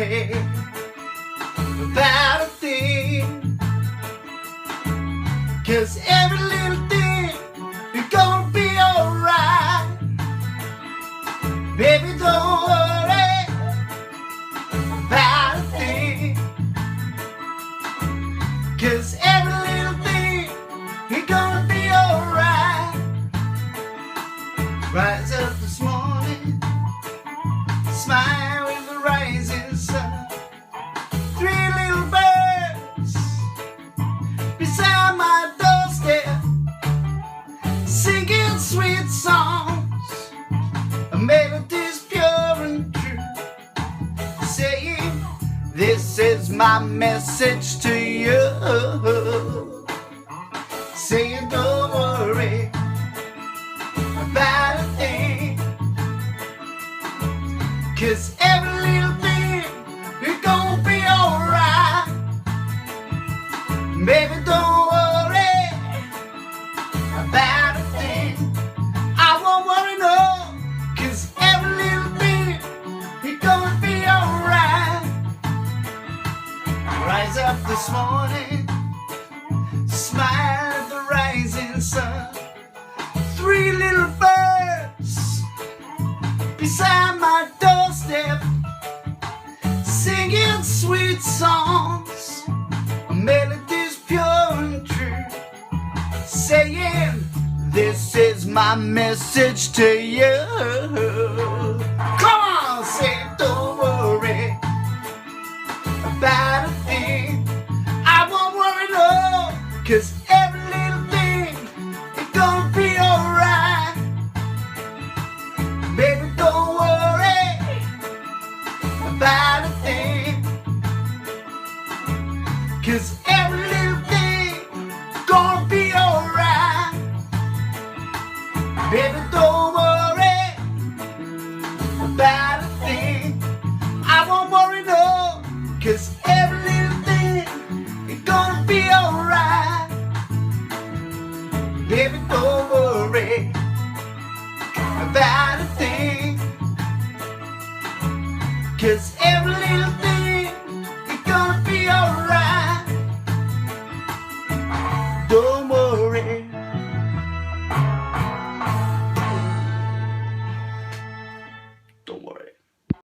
worry about a thing, 'cause every little thing is gonna be alright. Baby, don't worry about a thing, 'cause every little thing is gonna be alright. Rise up this morning, smile with the rising sun. Three little birds beside my doorstep, singing sweet songs, melodies pure and true, saying, this is my message to you, saying don't worry about a thing, 'cause every little thing is gonna be alright. Baby, don't worry about a thing. I won't worry no, 'cause every little thing is gonna be alright. Rise up this morning, smile at the rising sun. Three little birds beside my doorstep, singing sweet songs, melodies pure and true, saying, this is my message to you. Come on, say don't worry about a thing. I won't worry no, 'cause every little thing is gonna be alright. Baby, don't worry about a thing, 'cause every little thing gonna be alright. Baby, don't worry about a thing. I won't worry no, 'cause every little thing is gonna be alright. Baby, don't worry about a thing, 'cause every little thing